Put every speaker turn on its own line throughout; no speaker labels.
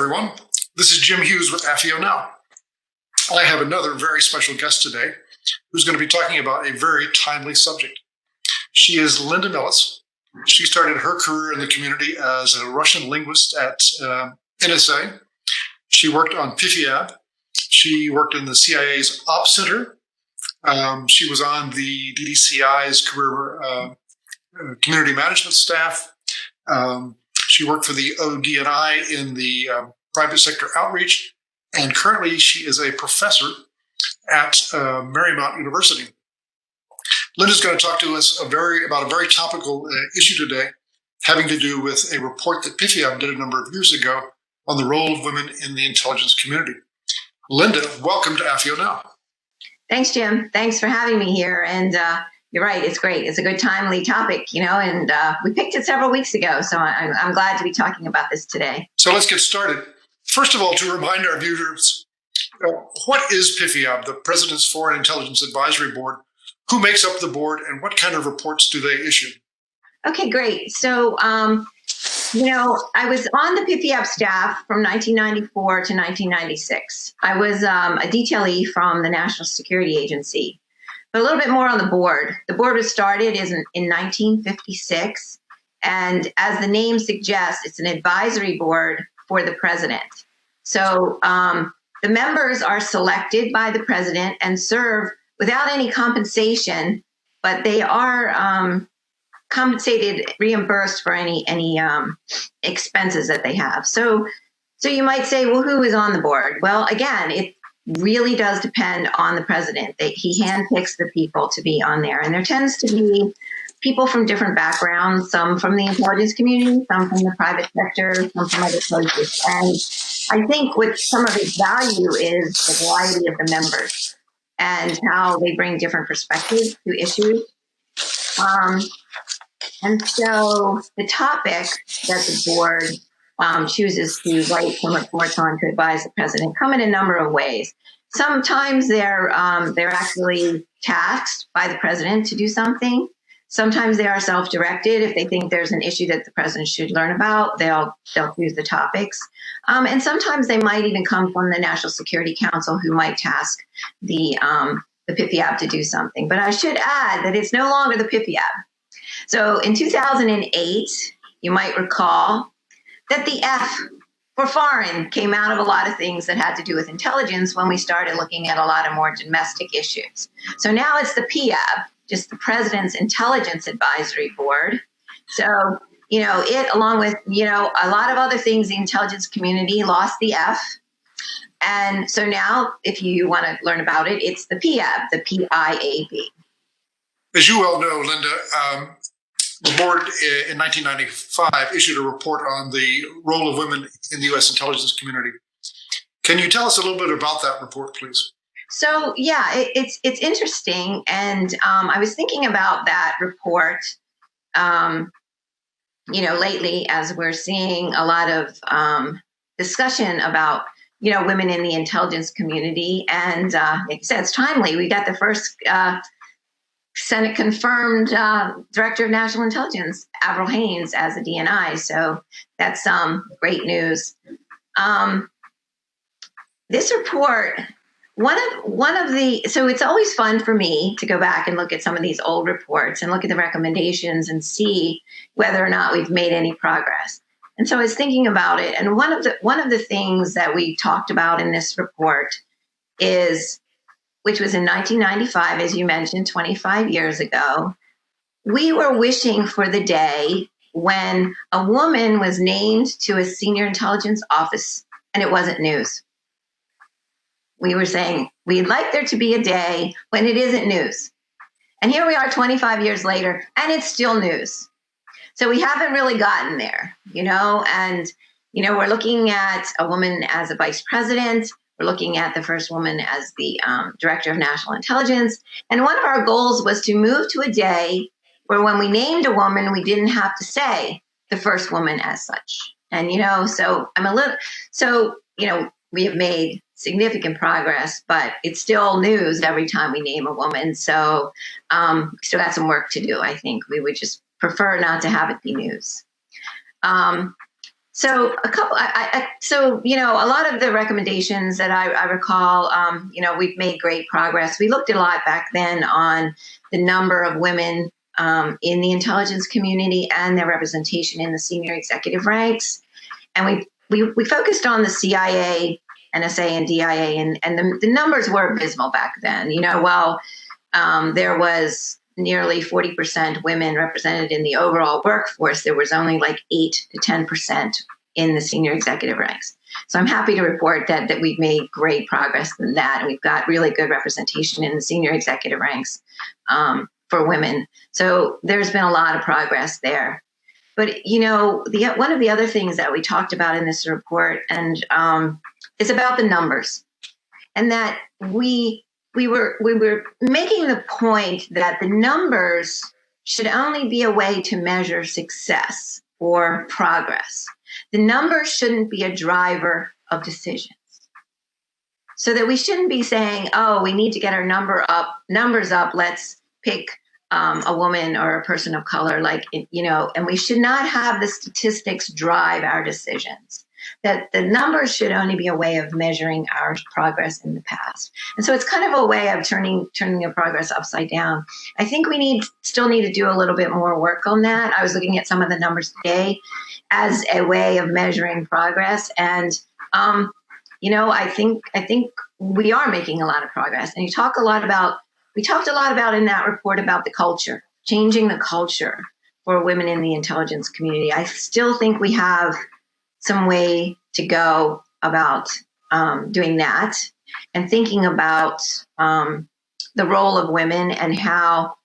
everyone. This is Jim Hughes with AFIO Now. I have another very special guest today who's going to be talking about a very timely subject. She is Linda Millis. She started her career in the community as a Russian linguist at NSA. She worked on PIFIAB. She worked in the CIA's Ops Center. She was on the DDCI's career community management staff. She worked for the ODNI in the private sector outreach, and currently she is a professor at Marymount University. Linda's going to talk to us about a very topical issue today, having to do with a report that PIFIAB did a number of years ago on the role of women in the intelligence community. Linda, welcome to AFIO Now.
Thanks, Jim. Thanks for having me here. And you're right, it's great. It's a good timely topic, and we picked it several weeks ago, so I'm glad to be talking about this today.
So let's get started. First of all, to remind our viewers, what is PIFIAB, the President's Foreign Intelligence Advisory Board? Who makes up the board, and what kind of reports do they issue?
Okay, great. So, I was on the PIFIAB staff from 1994 to 1996. I was a detailee from the National Security Agency. But a little bit more on the board. The board was started in 1956, and as the name suggests, it's an advisory board for the president. So the members are selected by the president and serve without any compensation, but they are compensated, reimbursed for any expenses that they have. So you might say, well, who is on the board? Well, again, it really does depend on the president. He handpicks the people to be on there. And there tends to be people from different backgrounds, some from the intelligence community, some from the private sector, some from other places. And I think what some of its value is the variety of the members and how they bring different perspectives to issues. And so the topic that the board chooses to write some reports on to advise the president come in a number of ways. Sometimes they're actually tasked by the president to do something. Sometimes they are self-directed. If they think there's an issue that the president should learn about, they'll choose the topics. And sometimes they might even come from the National Security Council, who might task the PIFIAB to do something. But I should add that it's no longer the PIFIAB. So in 2008, you might recall that the F for foreign came out of a lot of things that had to do with intelligence when we started looking at a lot of more domestic issues. So now it's the PIAB, just the President's Intelligence Advisory Board. So, it, along with, a lot of other things, the intelligence community lost the F. And so now, if you want to learn about it, it's the PIAB, the PIAB.
As you well know, Linda, the board in 1995 issued a report on the role of women in the U.S. intelligence community. Can you tell us a little bit about that report, please?
So, yeah, it's interesting. And I was thinking about that report, lately, as we're seeing a lot of discussion about, women in the intelligence community. And like I said, it's timely. We got the first Senate confirmed Director of National Intelligence, Avril Haines, as a DNI. So that's great news. This report, so it's always fun for me to go back and look at some of these old reports and look at the recommendations and see whether or not we've made any progress. And so I was thinking about it. And one of the things that we talked about in this report which was in 1995, as you mentioned, 25 years ago, we were wishing for the day when a woman was named to a senior intelligence office and it wasn't news. We were saying, we'd like there to be a day when it isn't news. And here we are 25 years later, and it's still news. So we haven't really gotten there, and, we're looking at a woman as a vice president. We're looking at the first woman as the Director of National Intelligence. And one of our goals was to move to a day where when we named a woman, we didn't have to say the first woman as such. And, we have made significant progress, but it's still news every time we name a woman. So still got some work to do. I think we would just prefer not to have it be news. So a couple, a lot of the recommendations that I recall, we've made great progress. We looked a lot back then on the number of women in the intelligence community and their representation in the senior executive ranks. And we focused on the CIA, NSA, and DIA, and the numbers were abysmal back then. There was nearly 40% women represented in the overall workforce. There was only like 8 to 10% in the senior executive ranks. So I'm happy to report that we've made great progress in that, and we've got really good representation in the senior executive ranks for women. So there's been a lot of progress there. But one of the other things that we talked about in this report and is about the numbers, and that we were making the point that the numbers should only be a way to measure success or progress. The numbers shouldn't be a driver of decisions. So that we shouldn't be saying, oh, we need to get our numbers up, let's pick a woman or a person of color, and we should not have the statistics drive our decisions. That the numbers should only be a way of measuring our progress in the past. And so it's kind of a way of turning the progress upside down. I think we still need to do a little bit more work on that. I was looking at some of the numbers today as a way of measuring progress. And, I think we are making a lot of progress. And we talked a lot about in that report about the culture, changing the culture for women in the intelligence community. I still think we have some way to go about doing that, and thinking about the role of women and how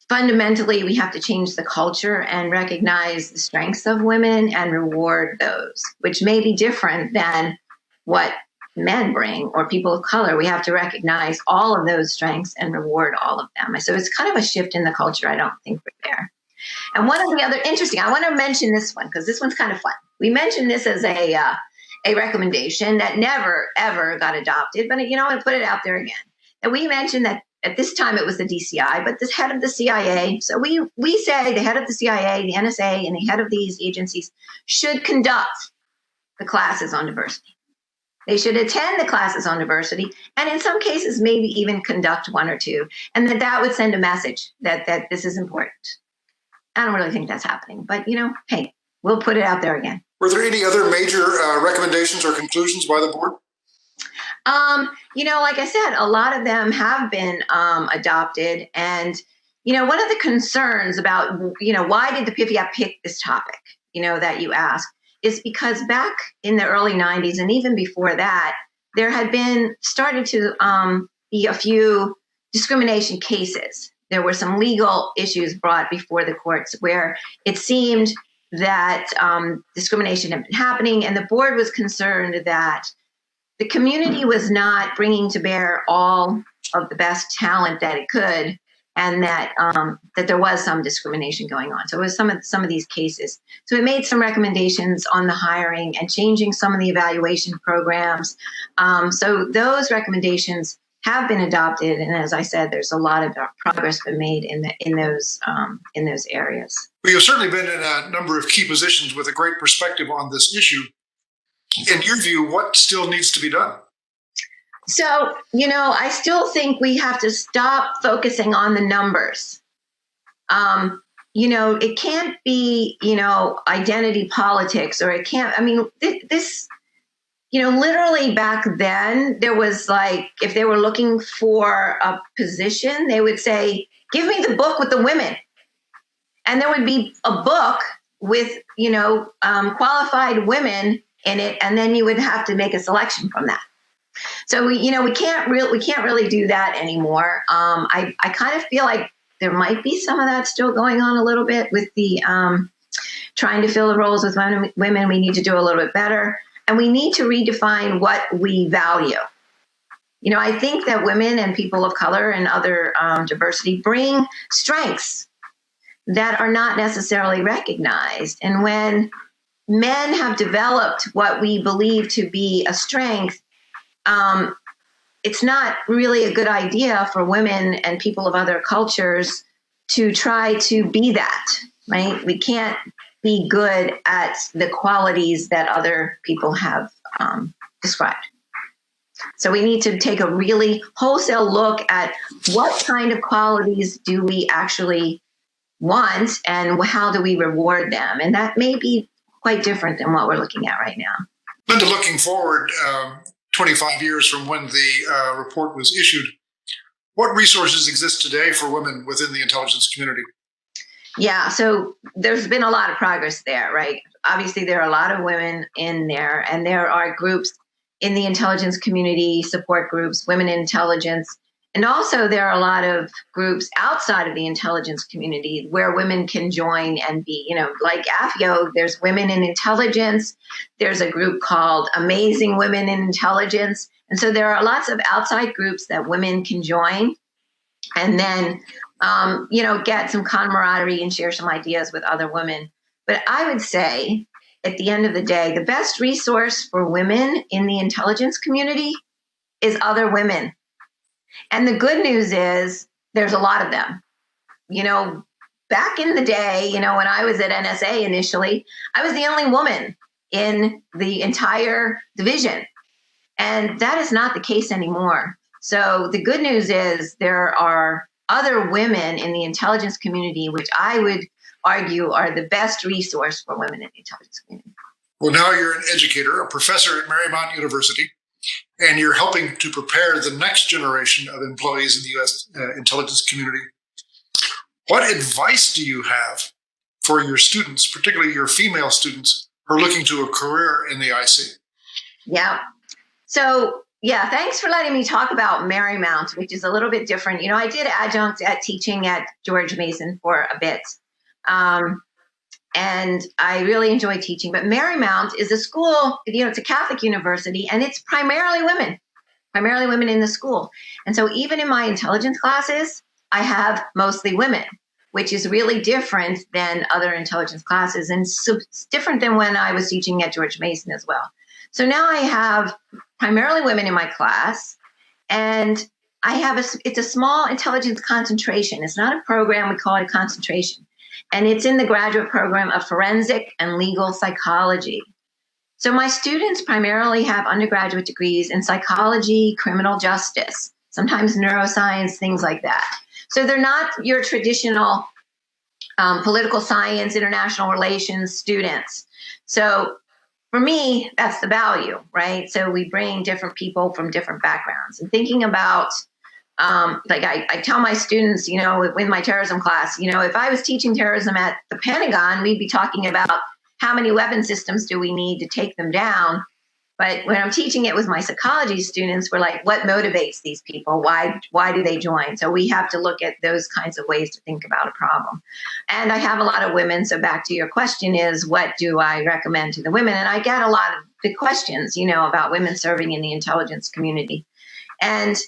fundamentally we have to change the culture and recognize the strengths of women and reward those, which may be different than what men bring or people of color. We have to recognize all of those strengths and reward all of them. So it's kind of a shift in the culture. I don't think we're there. And one of the other interesting, I want to mention this one because this one's kind of fun. We mentioned this as a recommendation that never, ever got adopted, but I'm going to put it out there again. And we mentioned that at this time it was the DCI, but the head of the CIA. So we say the head of the CIA, the NSA, and the head of these agencies should conduct the classes on diversity. They should attend the classes on diversity, and in some cases, maybe even conduct one or two, and that would send a message that this is important. I don't really think that's happening, but hey, we'll put it out there again.
Were there any other major recommendations or conclusions by the board?
Like I said, a lot of them have been adopted, and one of the concerns about why did the PIFIAP pick this topic, that you asked, is because back in the early 90s and even before that, there had been started to be a few discrimination cases. There were some legal issues brought before the courts where it seemed that discrimination had been happening, and the board was concerned that the community was not bringing to bear all of the best talent that it could, and that there was some discrimination going on. So it was some of these cases. So it made some recommendations on the hiring and changing some of the evaluation programs. So those recommendations have been adopted, and as I said, there's a lot of progress been made in those areas.
Well, you've certainly been in a number of key positions with a great perspective on this issue. In your view, what still needs to be done?
So, I still think we have to stop focusing on the numbers. It can't be, identity politics, or it can't, this, literally back then, there was if they were looking for a position, they would say, give me the book with the women. And there would be a book with, qualified women in it, and then you would have to make a selection from that. So we can't really do that anymore. I kind of feel like there might be some of that still going on a little bit with the trying to fill the roles with women. We need to do a little bit better, and we need to redefine what we value. I think that women and people of color and other diversity bring strengths that are not necessarily recognized. And when men have developed what we believe to be a strength, it's not really a good idea for women and people of other cultures to try to be that, right? We can't be good at the qualities that other people have described. So we need to take a really wholesale look at what kind of qualities do we actually want and how do we reward them. And that may be quite different than what we're looking at right now.
Linda, looking forward 25 years from when the report was issued, what resources exist today for women within the intelligence community?
Yeah, so there's been a lot of progress there, right? Obviously, there are a lot of women in there, and there are groups in the intelligence community, support groups, women in intelligence. And also there are a lot of groups outside of the intelligence community where women can join and be, like AFIO, there's Women in Intelligence. There's a group called Amazing Women in Intelligence. And so there are lots of outside groups that women can join and then, get some camaraderie and share some ideas with other women. But I would say at the end of the day, the best resource for women in the intelligence community is other women. And the good news is there's a lot of them. Back in the day, when I was at NSA initially, I was the only woman in the entire division. And that is not the case anymore. So the good news is there are other women in the intelligence community, which I would argue are the best resource for women in the intelligence community.
Well, now you're an educator, a professor at Marymount University, and you're helping to prepare the next generation of employees in the U.S. Intelligence community. What advice do you have for your students, particularly your female students who are looking to a career in the IC?
Yeah. So, thanks for letting me talk about Marymount, which is a little bit different. I did adjunct at teaching at George Mason for a bit. And I really enjoy teaching. But Marymount is a school, it's a Catholic university, and it's primarily women in the school. And so even in my intelligence classes, I have mostly women, which is really different than other intelligence classes. And so it's different than when I was teaching at George Mason as well. So now I have primarily women in my class, and it's a small intelligence concentration. It's not a program, we call it a concentration. And it's in the graduate program of forensic and legal psychology. So my students primarily have undergraduate degrees in psychology, criminal justice, sometimes neuroscience, things like that. So they're not your traditional political science, international relations students. So for me, that's the value, right? So we bring different people from different backgrounds. And thinking about I tell my students, in my terrorism class, if I was teaching terrorism at the Pentagon, we'd be talking about how many weapon systems do we need to take them down. But when I'm teaching it with my psychology students, we're like, what motivates these people? Why do they join? So we have to look at those kinds of ways to think about a problem. And I have a lot of women. So back to your question is, what do I recommend to the women? And I get a lot of big questions, about women serving in the intelligence community. And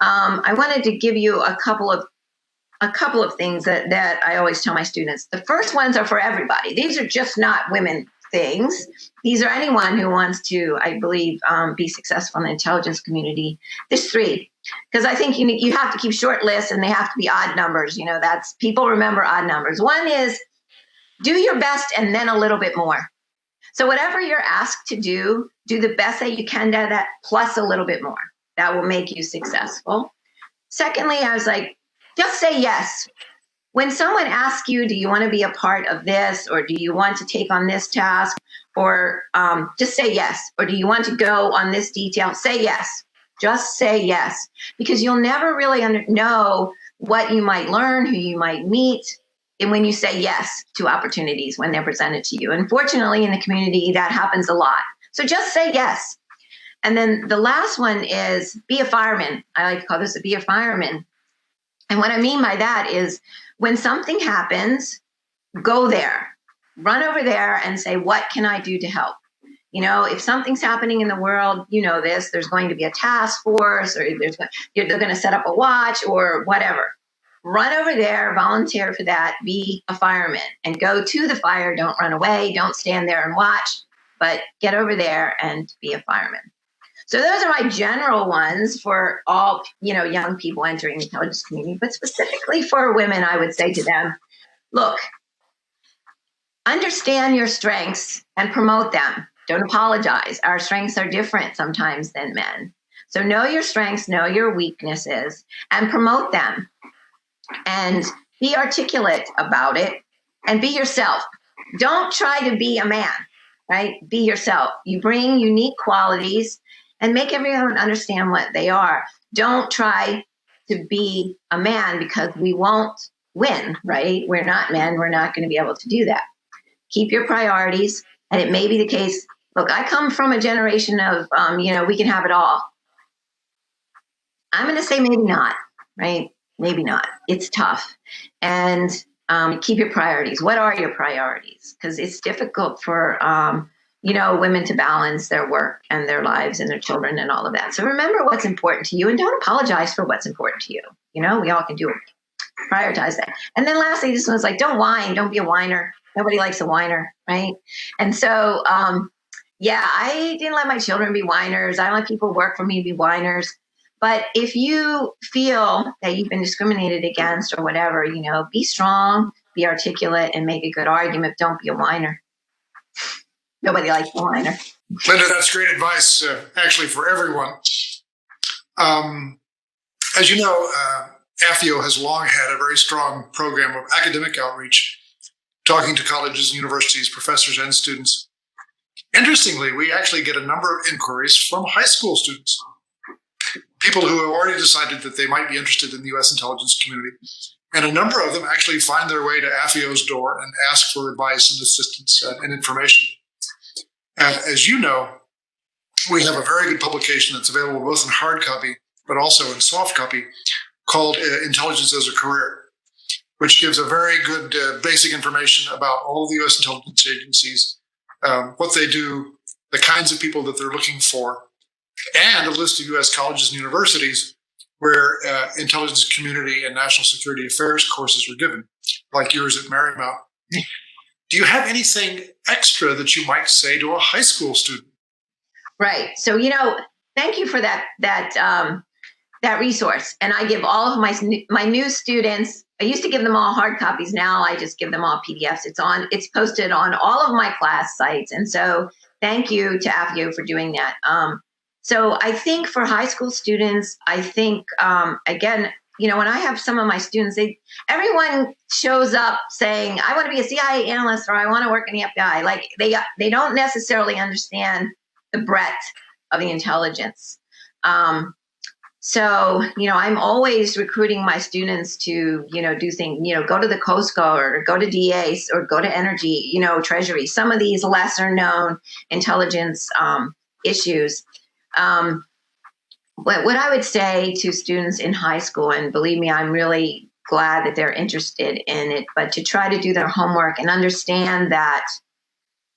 I wanted to give you a couple of things that I always tell my students. The first ones are for everybody. These are just not women things. These are anyone who wants to, I believe, be successful in the intelligence community. There's three, because I think you have to keep short lists and they have to be odd numbers. That's people remember odd numbers. One is do your best and then a little bit more. So whatever you're asked to do the best that you can do that plus a little bit more. That will make you successful. Secondly, I was like, just say yes. When someone asks you, do you want to be a part of this, or do you want to take on this task, or just say yes, or do you want to go on this detail? Say yes. Just say yes, because you'll never really know what you might learn, who you might meet, and when you say yes to opportunities when they're presented to you. Unfortunately, in the community, that happens a lot. So just say yes. And then the last one is be a fireman. I like to call this be a fireman. And what I mean by that is when something happens, go there, run over there and say, what can I do to help? If something's happening in the world, there's going to be a task force, or they're going to set up a watch or whatever. Run over there, volunteer for that, be a fireman and go to the fire. Don't run away. Don't stand there and watch, but get over there and be a fireman. So those are my general ones for all, young people entering the intelligence community. But specifically for women, I would say to them, look, understand your strengths and promote them. Don't apologize. Our strengths are different sometimes than men. So know your strengths, know your weaknesses, and promote them. And be articulate about it and be yourself. Don't try to be a man, right? Be yourself. You bring unique qualities and make everyone understand what they are. Don't try to be a man because we won't win, right? We're not men. We're not going to be able to do that. Keep your priorities. And it may be the case. Look, I come from a generation of, we can have it all. I'm going to say maybe not, right? Maybe not. It's tough. And keep your priorities. What are your priorities? Because it's difficult for, women to balance their work and their lives and their children and all of that. So remember what's important to you and don't apologize for what's important to you. We all can do it. Prioritize that. And then lastly, this one's like, don't whine. Don't be a whiner. Nobody likes a whiner, right? And so, I didn't let my children be whiners. I don't let people work for me to be whiners. But if you feel that you've been discriminated against or whatever, be strong, be articulate, and make a good argument. Don't be a whiner. Nobody likes a whiner.
Linda, that's great advice, actually, for everyone. As you know, AFIO has long had a very strong program of academic outreach, talking to colleges and universities, professors, and students. Interestingly, we actually get a number of inquiries from high school students, people who have already decided that they might be interested in the U.S. intelligence community. And a number of them actually find their way to AFIO's door and ask for advice and assistance and information. And as you know, we have a very good publication that's available both in hard copy, but also in soft copy, called Intelligence as a Career, which gives a very good basic information about all of the U.S. intelligence agencies, what they do, the kinds of people that they're looking for, and a list of U.S. colleges and universities where intelligence community and national security affairs courses are given, like yours at Marymount. Do you have anything extra that you might say to a high school student?
Right. So, thank you for that resource. And I give all of my new students, I used to give them all hard copies. Now I just give them all PDFs. It's posted on all of my class sites. And so thank you to AFIO for doing that. So I think for high school students, again, when I have some of my students, everyone shows up saying, I want to be a CIA analyst or I want to work in the FBI. Like they don't necessarily understand the breadth of the intelligence. So, I'm always recruiting my students to, do things, go to the Coast Guard or go to DA or go to Energy, Treasury, some of these lesser known intelligence issues. But what I would say to students in high school, and believe me, I'm really glad that they're interested in it, but to try to do their homework and understand that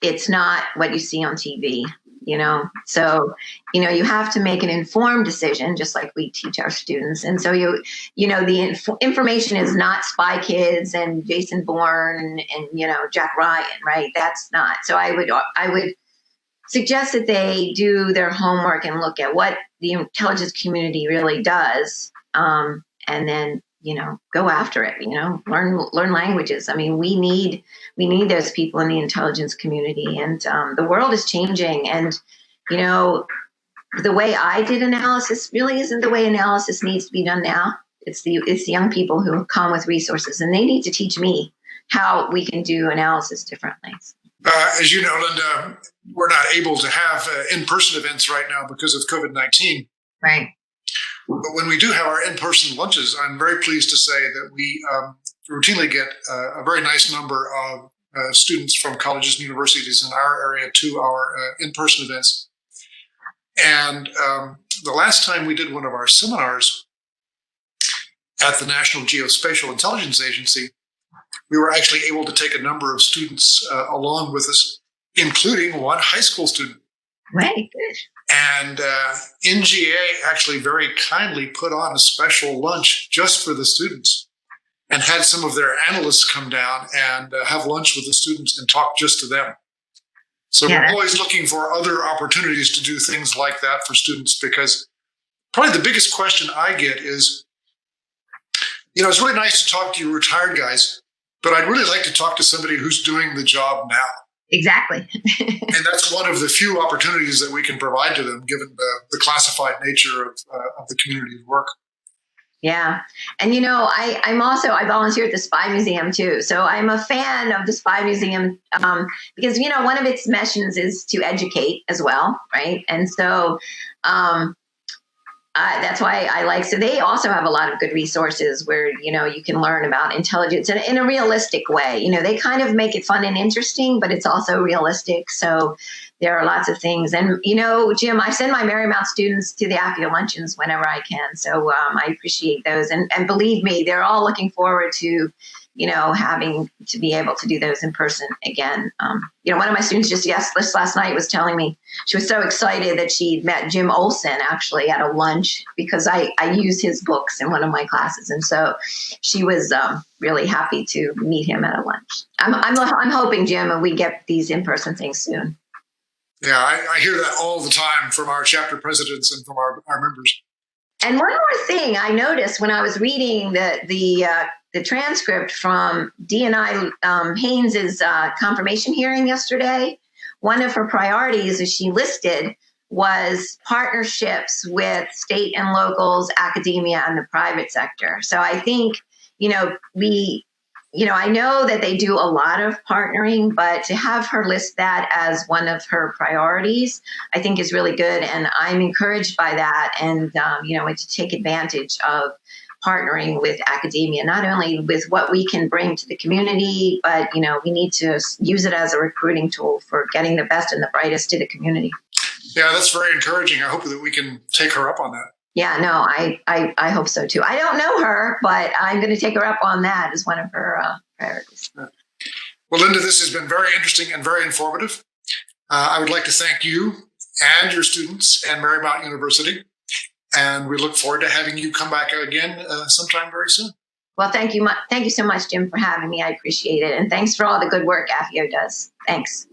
it's not what you see on TV, So, you have to make an informed decision, just like we teach our students. And so, the information is not Spy Kids and Jason Bourne and Jack Ryan, right? That's not. So I would suggest that they do their homework and look at what the intelligence community really does, and then go after it. Learn languages. I mean, we need those people in the intelligence community, and the world is changing. And the way I did analysis really isn't the way analysis needs to be done now. It's the young people who come with resources, and they need to teach me how we can do analysis differently.
As you know, Linda, we're not able to have in-person events right now because of COVID-19.
Right.
But when we do have our in-person lunches, I'm very pleased to say that we routinely get a very nice number of students from colleges and universities in our area to our in-person events. And the last time we did one of our seminars at the National Geospatial Intelligence Agency, we were actually able to take a number of students along with us, including one high school student.
Right.
And NGA actually very kindly put on a special lunch just for the students and had some of their analysts come down and have lunch with the students and talk just to them. So we're always looking for other opportunities to do things like that for students, because probably the biggest question I get is, it's really nice to talk to you retired guys, but I'd really like to talk to somebody who's doing the job now.
Exactly.
And that's one of the few opportunities that we can provide to them, given the classified nature of the community's work.
Yeah. And, I volunteer at the Spy Museum too. So I'm a fan of the Spy Museum because, one of its missions is to educate as well. Right. And so that's why so they also have a lot of good resources where, you can learn about intelligence in a realistic way. They kind of make it fun and interesting, but it's also realistic. So there are lots of things. And, Jim, I send my Marymount students to the AFIO luncheons whenever I can. So I appreciate those. And believe me, they're all looking forward to, having to be able to do those in person again. One of my students just last night was telling me she was so excited that she'd met Jim Olson actually at a lunch because I use his books in one of my classes. And so she was really happy to meet him at a lunch. I'm hoping, Jim, and we get these in-person things soon.
Yeah, I hear that all the time from our chapter presidents and from our members.
And one more thing I noticed when I was reading the transcript from D&I Haynes's confirmation hearing yesterday, one of her priorities, as she listed, was partnerships with state and locals, academia, and the private sector. So I think, I know that they do a lot of partnering, but to have her list that as one of her priorities, I think is really good. And I'm encouraged by that. And, to take advantage of partnering with academia, not only with what we can bring to the community, but, we need to use it as a recruiting tool for getting the best and the brightest to the community.
Yeah, that's very encouraging. I hope that we can take her up on that.
Yeah, no, I hope so too. I don't know her, but I'm going to take her up on that as one of her priorities.
Well, Linda, this has been very interesting and very informative. I would like to thank you and your students and Marymount University. And we look forward to having you come back again sometime very soon.
Well, thank you. Thank you so much, Jim, for having me. I appreciate it. And thanks for all the good work AFIO does. Thanks.